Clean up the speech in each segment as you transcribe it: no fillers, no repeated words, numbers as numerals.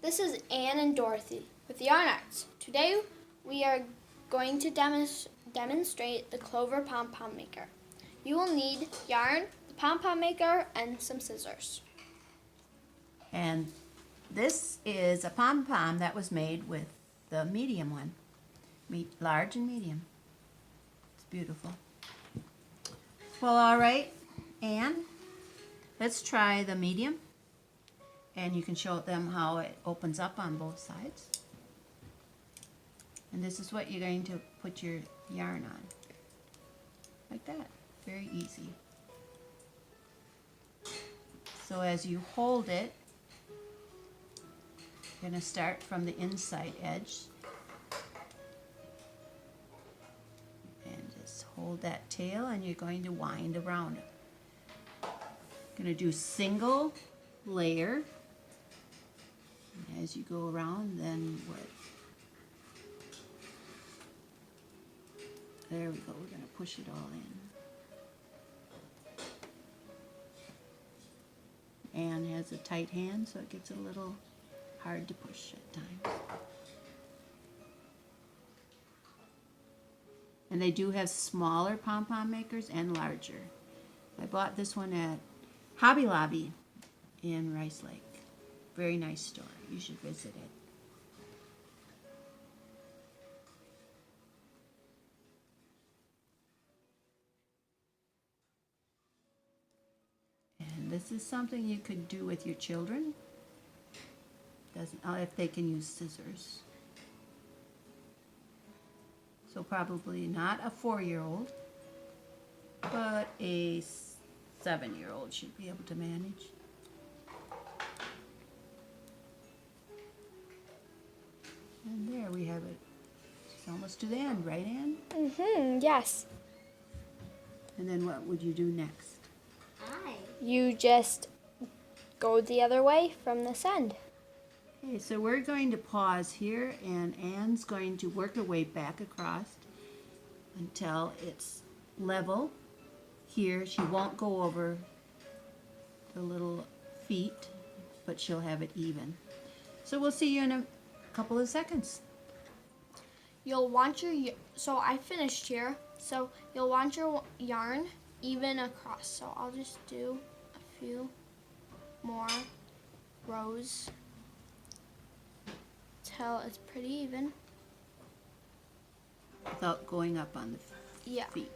This is Anne and Dorothy with Yarn Arts. Today we are going to demonstrate the Clover Pompom maker. You will need yarn, the pom-pom maker, and some scissors. And this is a pom-pom that was made with the medium one, large and medium. It's beautiful. Well, all right, Anne, let's try the medium. And you can show them how it opens up on both sides. And this is what you're going to put your yarn on. Like that. Very easy. So as you hold it, you're going to start from the inside edge. And just hold that tail and you're going to wind around it. You're going to do single layer. As you go around, then what? There we go. We're going to push it all in. Anne has a tight hand, so it gets a little hard to push at times. And they do have smaller pom-pom makers and larger. I bought this one at Hobby Lobby in Rice Lake. Very nice store. You should visit it. And this is something you could do with your children. If they can use scissors. So probably not a 4-year-old, but a 7-year-old should be able to manage. And there we have it. It's almost to the end, right, Anne? Yes. And then what would you do next? You just go the other way from this end. Okay, so we're going to pause here, and Anne's going to work her way back across until it's level. Here, she won't go over the little feet, but she'll have it even. So we'll see you in a couple of seconds. You'll want so I finished here. So you'll want your yarn even across. So I'll just do a few more rows till it's pretty even. Without going up on the feet.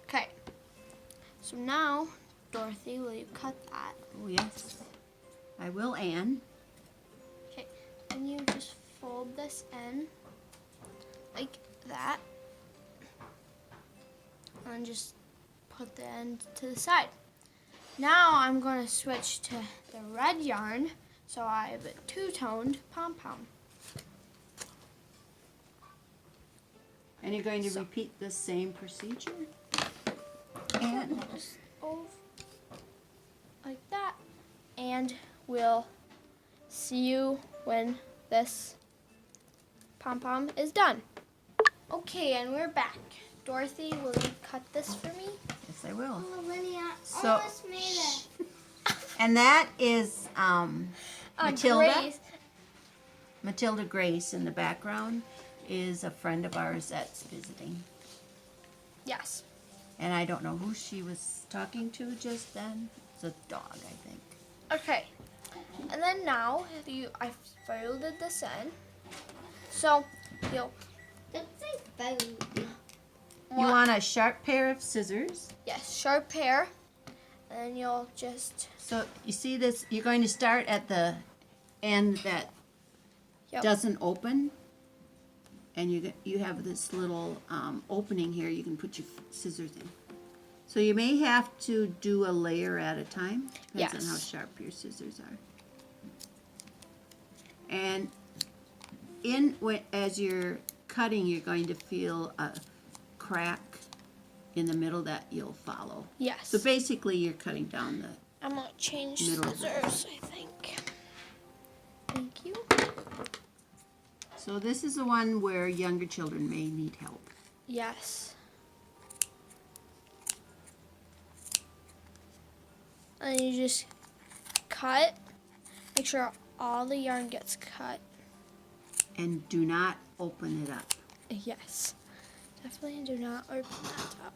Okay. So now, Dorothy, will you cut that? Oh, yes. I will, Anne. And you just fold this in like that and just put the end to the side. Now I'm going to switch to the red yarn, so I have a two-toned pom-pom. And you're going to repeat the same procedure? And just like that. And we'll see you when this pom-pom is done. Okay, and we're back. Dorothy, will you cut this for me? Yes, I will. Oh, Lydia, So, almost made it. And that is Matilda. Grace. Matilda Grace in the background is a friend of ours that's visiting. Yes. And I don't know who she was talking to just then. It's a dog, I think. Okay. And then now, I folded this in. So, you'll... Don't say food. You want a sharp pair of scissors. Yes, sharp pair. And you'll just... So, you see this? You're going to start at the end that doesn't open. And you have this little opening here you can put your scissors in. So you may have to do a layer at a time. Depends on how sharp your scissors are. And as you're cutting, you're going to feel a crack in the middle that you'll follow. Yes. So basically you're cutting down the I'm going to change middle scissors, I think. Thank you. So this is the one where younger children may need help. Yes. And you just cut Make sure all the yarn gets cut. And do not open it up. Yes. Definitely do not open that up.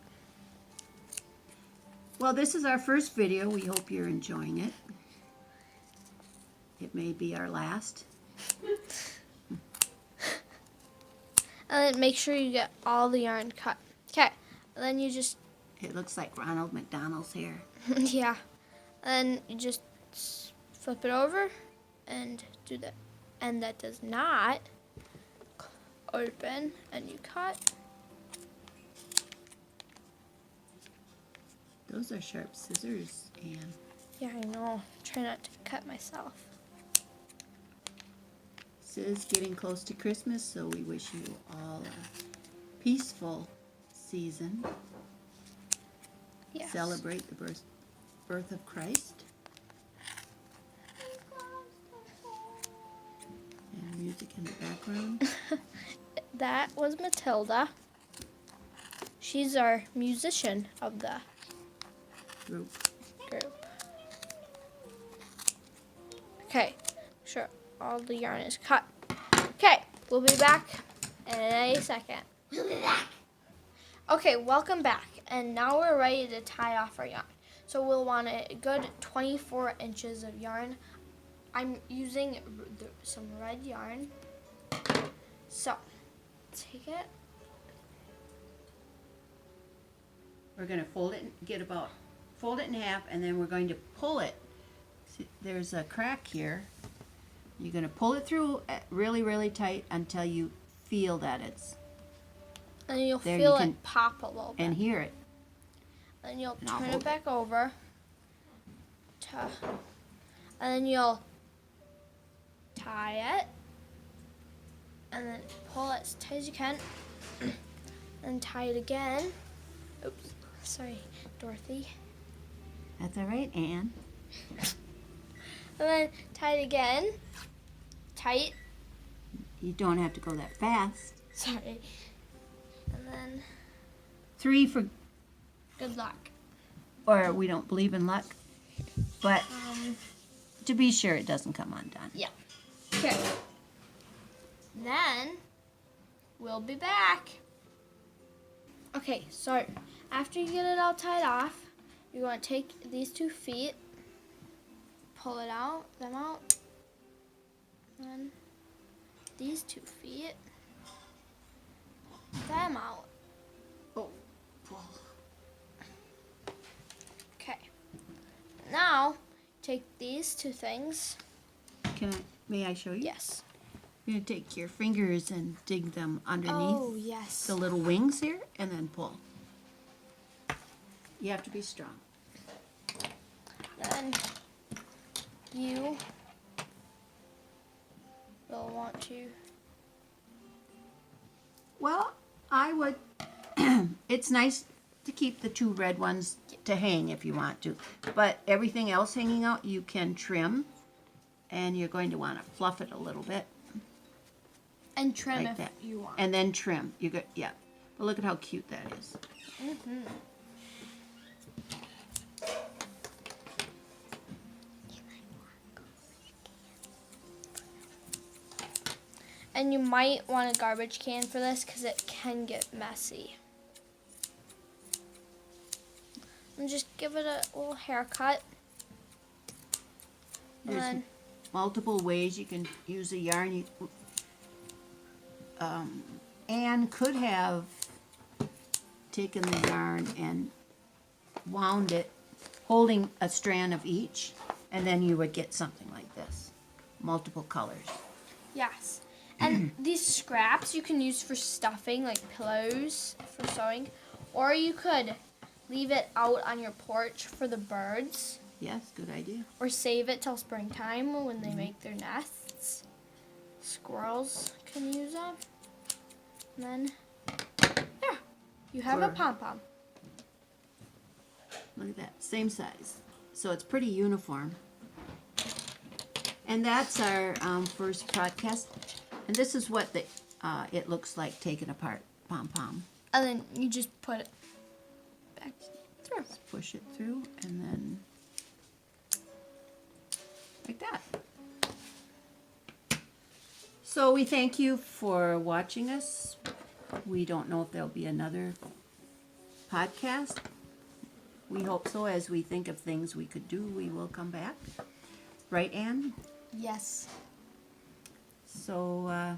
Well, this is our first video. We hope you're enjoying it. It may be our last. And then make sure you get all the yarn cut. Okay. Then you just, It looks like Ronald McDonald's hair. yeah. And you just flip it over and do that. And that does not open. And you cut. Those are sharp scissors, Anne. Yeah, I know. Try not to cut myself. This is getting close to Christmas, so we wish you all a peaceful season. Yes. Celebrate the birth of Christ. And music in the background. That was Matilda. She's our musician of the Group. group. Okay, sure, all the yarn is cut. Okay, we'll be back in a second. We'll be back. Okay, welcome back. And now we're ready to tie off our yarn. So we'll want a good 24 inches of yarn. I'm using some red yarn. So, take it. We're going to fold it in half, and then we're going to pull it. See, there's a crack here. You're going to pull it through really, really tight until you feel that it's, And you'll There, feel you can- it pop a little bit. and hear it. Then you'll And I'll turn hold it back over. And then you'll tie it. And then pull it as tight as you can. And tie it again. Oops. Sorry, Dorothy. That's all right, Anne. And then tie it again. Tight. You don't have to go that fast. Sorry. And then 3 for, good luck. or we don't believe in luck. But to be sure it doesn't come undone. Yeah. Okay. Then we'll be back. Okay, so after you get it all tied off, you're going to take these 2 feet, pull them out, and these 2 feet, them out. Oh, pull. Okay. Now, take these 2 things. May I show you? Yes. You're going to take your fingers and dig them underneath Oh, yes. the little wings here, and then pull. You have to be strong. Then you will want to. Well, I would, it's nice to keep the 2 red ones to hang if you want to. But everything else hanging out, you can trim. And you're going to want to fluff it a little bit. And trim Like if that. you want. And then trim. You got, yeah. But look at how cute that is. And you might want a garbage can for this because it can get messy. And just give it a little haircut. And There's then, multiple ways you can use a yarn. Anne could have taken the yarn and wound it, holding a strand of each, and then you would get something like this. Multiple colors. yes. And these scraps you can use for stuffing, like pillows for sewing. Or you could leave it out on your porch for the birds. Yes, good idea. Or save it till springtime when they make their nests. Squirrels can use them. And then, there, you have a Or- pom-pom. Look at that, same size. So it's pretty uniform. And that's our first podcast. And this is what it looks like taken apart, Pom Pom. And then you just put it back through. Push it through and then like that. So we thank you for watching us. We don't know if there'll be another podcast. We hope so. As we think of things we could do, we will come back. Right, Anne? Yes. So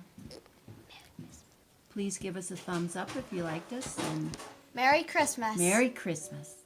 please give us a thumbs up if you liked us, and Merry Christmas. Merry Christmas.